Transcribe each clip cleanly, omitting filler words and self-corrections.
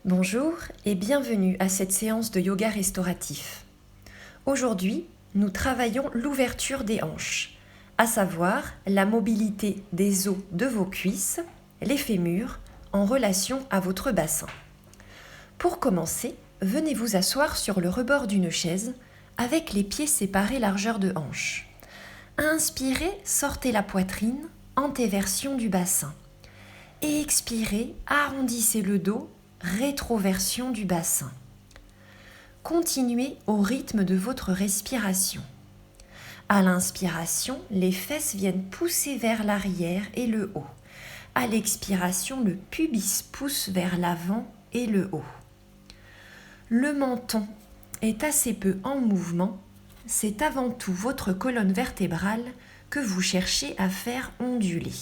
Bonjour et bienvenue à cette séance de yoga restauratif. Aujourd'hui, nous travaillons l'ouverture des hanches, à savoir la mobilité des os de vos cuisses, les fémurs, en relation à votre bassin. Pour commencer, venez vous asseoir sur le rebord d'une chaise avec les pieds séparés largeur de hanche. Inspirez, sortez la poitrine, antéversion du bassin. Et expirez, arrondissez le dos, rétroversion du bassin. Continuez au rythme de votre respiration. À l'inspiration, les fesses viennent pousser vers l'arrière et le haut. À l'expiration, le pubis pousse vers l'avant et le haut. Le menton est assez peu en mouvement. C'est avant tout votre colonne vertébrale que vous cherchez à faire onduler.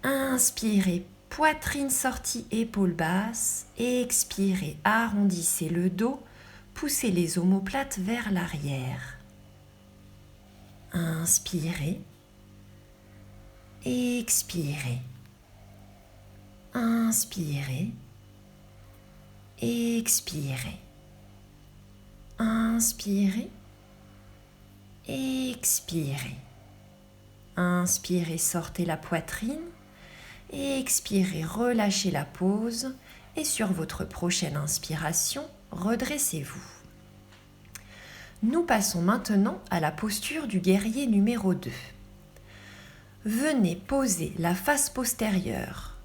Inspirez, poitrine sortie, épaules basses. Expirez, arrondissez le dos, poussez les omoplates vers l'arrière. Inspirez. Expirez. Inspirez. Expirez. Inspirez. Expirez. Inspirez, sortez la poitrine. Expirez, relâchez la pause et sur votre prochaine inspiration, redressez-vous. Nous passons maintenant à la posture du guerrier numéro 2. Venez poser la face postérieure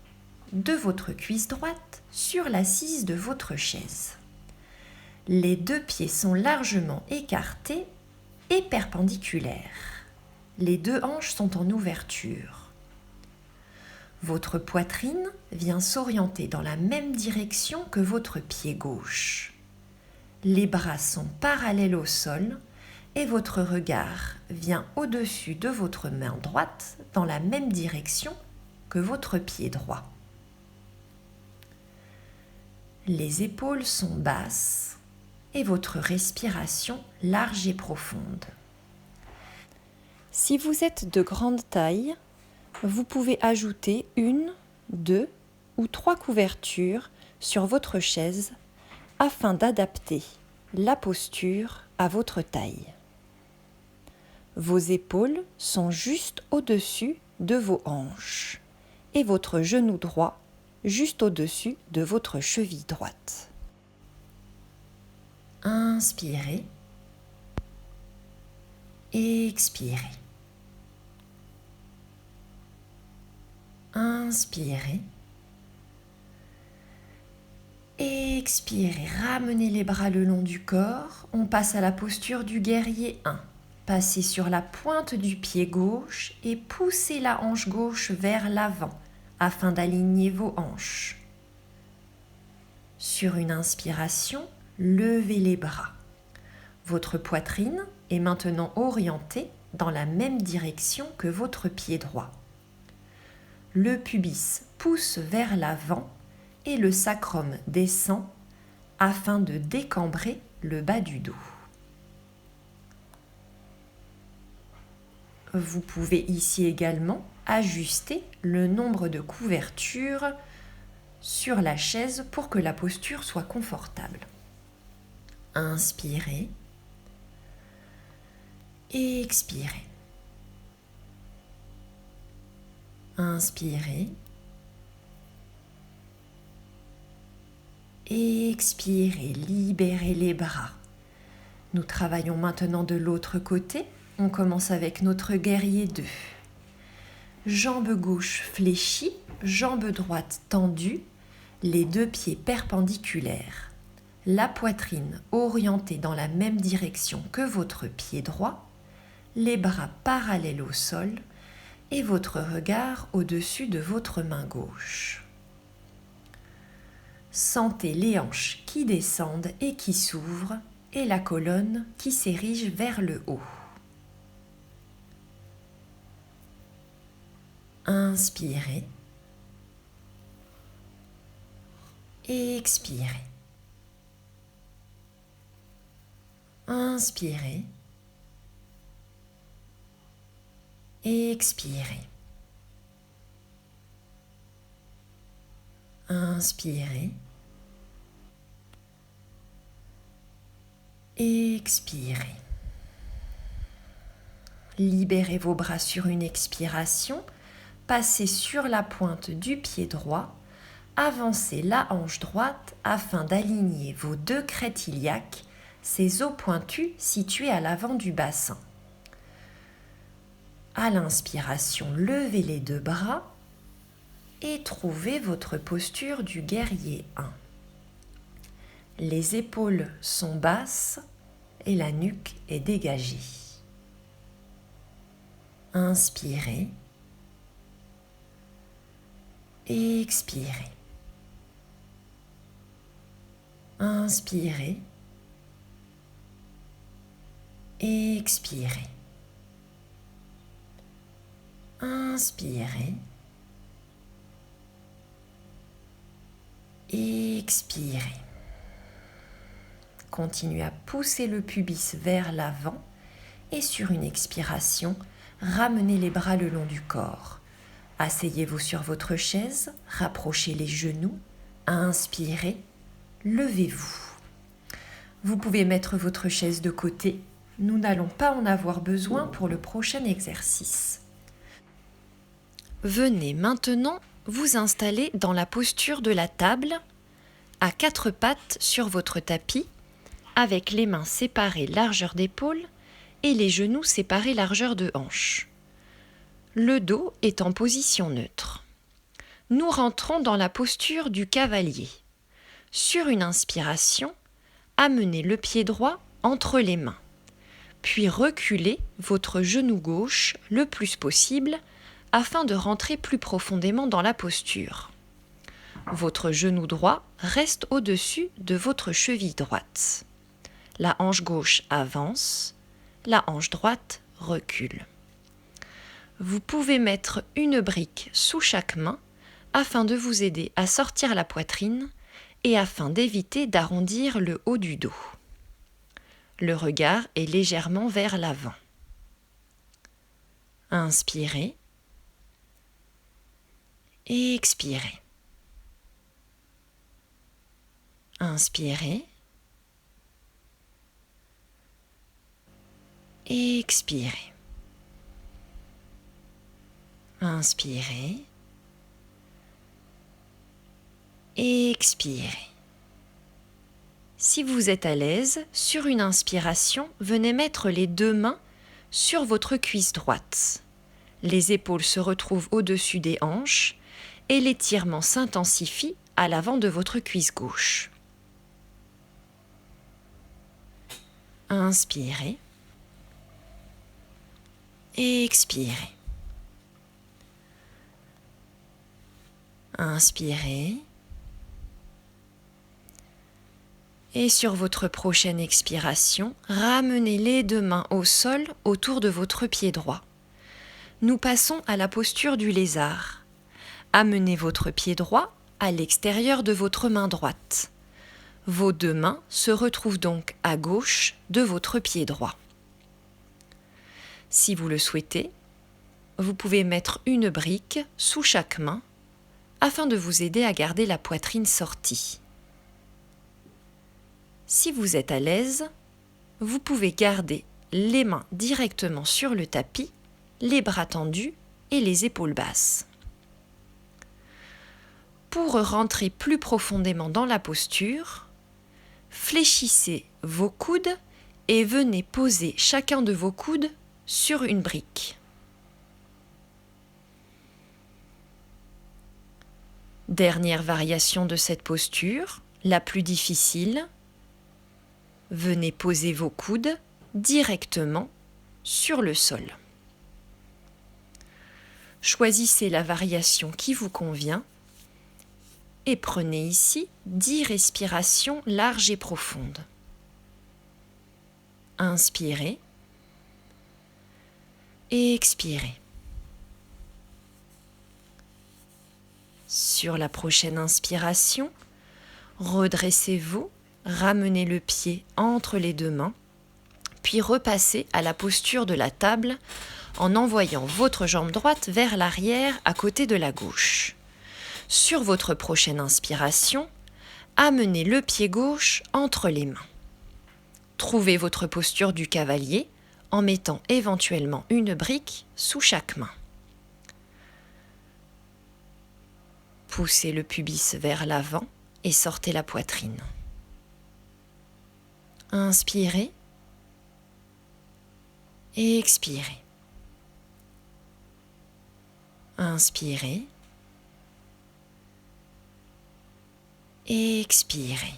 de votre cuisse droite sur l'assise de votre chaise. Les deux pieds sont largement écartés et perpendiculaires. Les deux hanches sont en ouverture. Votre poitrine vient s'orienter dans la même direction que votre pied gauche. Les bras sont parallèles au sol et votre regard vient au-dessus de votre main droite dans la même direction que votre pied droit. Les épaules sont basses et votre respiration large et profonde. Si vous êtes de grande taille, vous pouvez ajouter 1, 2 ou 3 couvertures sur votre chaise afin d'adapter la posture à votre taille. Vos épaules sont juste au-dessus de vos hanches et votre genou droit juste au-dessus de votre cheville droite. Inspirez. Expirez. Inspirez. Expirez, ramenez les bras le long du corps. On passe à la posture du guerrier 1. Passez sur la pointe du pied gauche et poussez la hanche gauche vers l'avant afin d'aligner vos hanches. Sur une inspiration, levez les bras. Votre poitrine est maintenant orientée dans la même direction que votre pied droit. Le pubis pousse vers l'avant et le sacrum descend afin de décambrer le bas du dos. Vous pouvez ici également ajuster le nombre de couvertures sur la chaise pour que la posture soit confortable. Inspirez. Expirez. Inspirez. Expirez, libérez les bras. Nous travaillons maintenant de l'autre côté. On commence avec notre guerrier 2. Jambe gauche fléchie, jambe droite tendue, les deux pieds perpendiculaires. La poitrine orientée dans la même direction que votre pied droit, les bras parallèles au sol et votre regard au-dessus de votre main gauche. Sentez les hanches qui descendent et qui s'ouvrent et la colonne qui s'érige vers le haut. Inspirez. Expirez. Inspirez. Expirez. Inspirez. Expirez. Libérez vos bras sur une expiration. Passez sur la pointe du pied droit. Avancez la hanche droite afin d'aligner vos deux crêtes iliaques, ces os pointus situés à l'avant du bassin. À l'inspiration, levez les deux bras et trouvez votre posture du guerrier 1. Les épaules sont basses et la nuque est dégagée. Inspirez. Expirez. Inspirez. Expirez. Inspirez. Expirez. Continuez à pousser le pubis vers l'avant et sur une expiration, ramenez les bras le long du corps. Asseyez-vous sur votre chaise, rapprochez les genoux, inspirez, levez-vous. Vous pouvez mettre votre chaise de côté, nous n'allons pas en avoir besoin pour le prochain exercice. Venez maintenant vous installer dans la posture de la table, à quatre pattes sur votre tapis, avec les mains séparées largeur d'épaule et les genoux séparés largeur de hanche. Le dos est en position neutre. Nous rentrons dans la posture du cavalier. Sur une inspiration, amenez le pied droit entre les mains, puis reculez votre genou gauche le plus possible afin de rentrer plus profondément dans la posture. Votre genou droit reste au-dessus de votre cheville droite. La hanche gauche avance, la hanche droite recule. Vous pouvez mettre une brique sous chaque main afin de vous aider à sortir la poitrine et afin d'éviter d'arrondir le haut du dos. Le regard est légèrement vers l'avant. Inspirez. Et expirez. Inspirez. Et expirez. Inspirez. Et expirez. Si vous êtes à l'aise, sur une inspiration, venez mettre les deux mains sur votre cuisse droite. Les épaules se retrouvent au-dessus des hanches et l'étirement s'intensifie à l'avant de votre cuisse gauche. Inspirez. Et expirez. Inspirez. Et sur votre prochaine expiration, ramenez les deux mains au sol autour de votre pied droit. Nous passons à la posture du lézard. Amenez votre pied droit à l'extérieur de votre main droite. Vos deux mains se retrouvent donc à gauche de votre pied droit. Si vous le souhaitez, vous pouvez mettre une brique sous chaque main afin de vous aider à garder la poitrine sortie. Si vous êtes à l'aise, vous pouvez garder les mains directement sur le tapis, les bras tendus et les épaules basses. Pour rentrer plus profondément dans la posture, fléchissez vos coudes et venez poser chacun de vos coudes sur une brique. Dernière variation de cette posture, la plus difficile. Venez poser vos coudes directement sur le sol. Choisissez la variation qui vous convient et prenez ici 10 respirations larges et profondes. Inspirez et expirez. Sur la prochaine inspiration, redressez-vous, ramenez le pied entre les deux mains, puis repassez à la posture de la table en envoyant votre jambe droite vers l'arrière à côté de la gauche. Sur votre prochaine inspiration, amenez le pied gauche entre les mains. Trouvez votre posture du cavalier en mettant éventuellement une brique sous chaque main. Poussez le pubis vers l'avant et sortez la poitrine. Inspirez et expirez. Inspirez et expirez.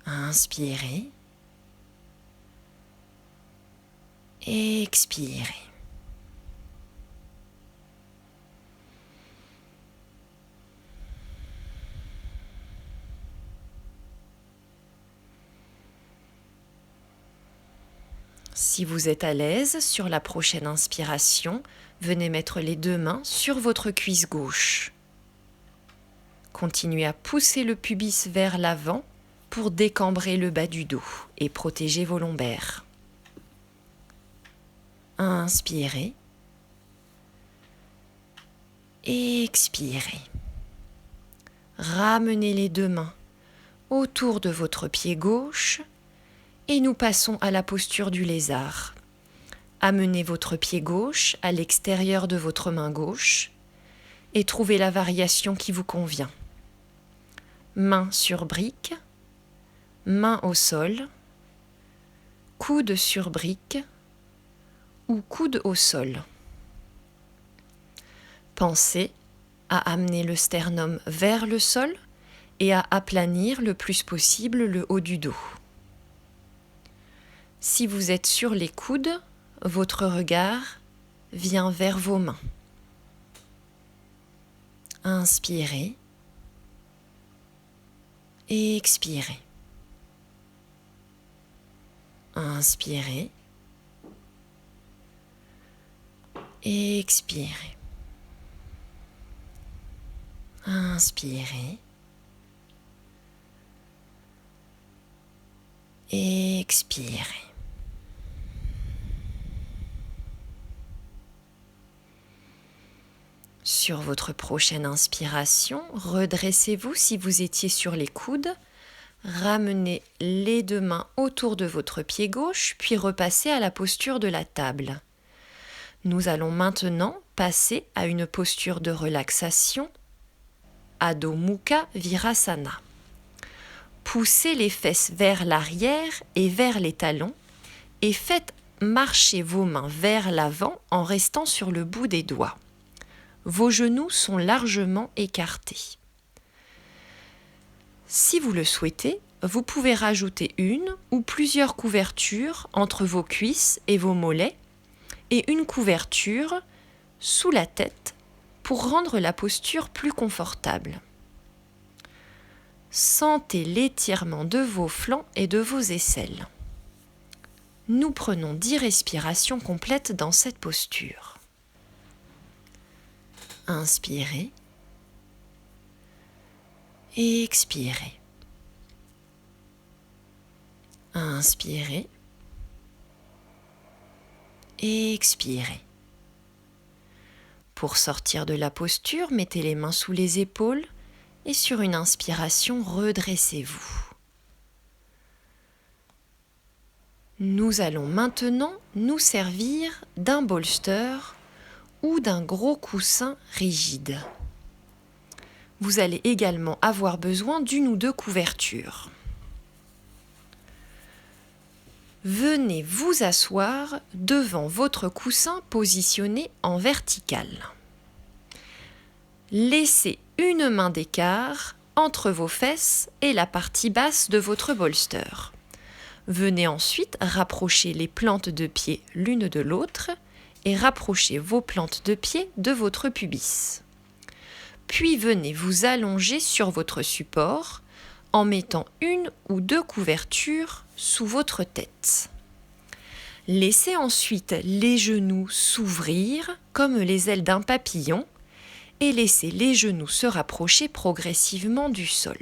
Inspirez et expirez. Si vous êtes à l'aise, sur la prochaine inspiration, venez mettre les deux mains sur votre cuisse gauche. Continuez à pousser le pubis vers l'avant pour décambrer le bas du dos et protéger vos lombaires. Inspirez et expirez. Ramenez les deux mains autour de votre pied gauche et nous passons à la posture du lézard. Amenez votre pied gauche à l'extérieur de votre main gauche et trouvez la variation qui vous convient. Main sur brique, main au sol, coude sur brique ou coude au sol. Pensez à amener le sternum vers le sol et à aplanir le plus possible le haut du dos. Si vous êtes sur les coudes, votre regard vient vers vos mains. Inspirez et expirez. Inspirez et expirez. Inspirez et expirez. Sur votre prochaine inspiration, redressez-vous si vous étiez sur les coudes. Ramenez les deux mains autour de votre pied gauche, puis repassez à la posture de la table. Nous allons maintenant passer à une posture de relaxation, Adho Mukha Virasana. Poussez les fesses vers l'arrière et vers les talons et faites marcher vos mains vers l'avant en restant sur le bout des doigts. Vos genoux sont largement écartés. Si vous le souhaitez, vous pouvez rajouter une ou plusieurs couvertures entre vos cuisses et vos mollets et une couverture sous la tête pour rendre la posture plus confortable. Sentez l'étirement de vos flancs et de vos aisselles. Nous prenons 10 respirations complètes dans cette posture. Inspirez et expirez. Inspirez et expirez. Pour sortir de la posture, mettez les mains sous les épaules et sur une inspiration, redressez-vous. Nous allons maintenant nous servir d'un bolster ou d'un gros coussin rigide. Vous allez également avoir besoin d'une ou deux couvertures. Venez vous asseoir devant votre coussin positionné en vertical. Laissez une main d'écart entre vos fesses et la partie basse de votre bolster. Venez ensuite rapprocher les plantes de pied l'une de l'autre et rapprochez vos plantes de pied de votre pubis. Puis venez vous allonger sur votre support en mettant une ou deux couvertures sous votre tête. Laissez ensuite les genoux s'ouvrir comme les ailes d'un papillon et laissez les genoux se rapprocher progressivement du sol.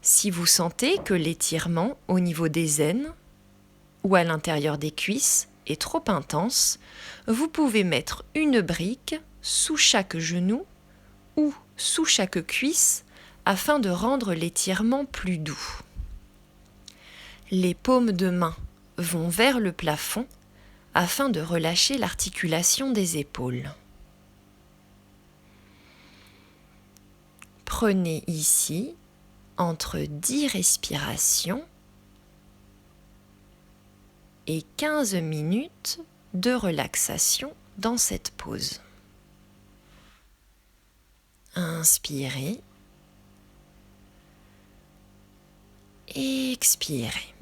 Si vous sentez que l'étirement au niveau des aines ou à l'intérieur des cuisses est trop intense, vous pouvez mettre une brique sous chaque genou ou sous chaque cuisse afin de rendre l'étirement plus doux. Les paumes de main vont vers le plafond afin de relâcher l'articulation des épaules. Prenez ici entre 10 respirations et 15 minutes de relaxation dans cette pause. Inspirez. Expirez.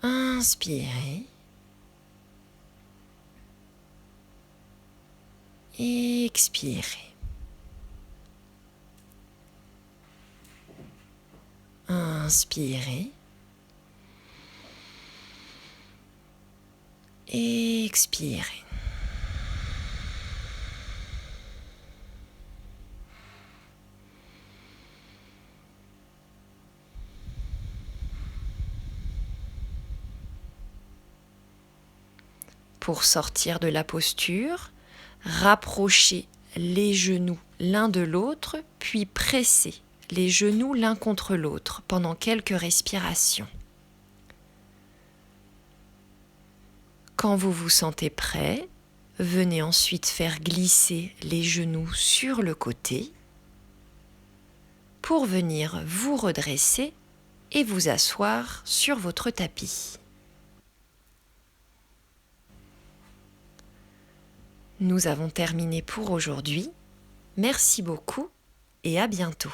Inspirez. Expirez. Inspirez. Expirez. Pour sortir de la posture, rapprochez les genoux l'un de l'autre, puis pressez les genoux l'un contre l'autre pendant quelques respirations. Quand vous vous sentez prêt, venez ensuite faire glisser les genoux sur le côté pour venir vous redresser et vous asseoir sur votre tapis. Nous avons terminé pour aujourd'hui. Merci beaucoup et à bientôt.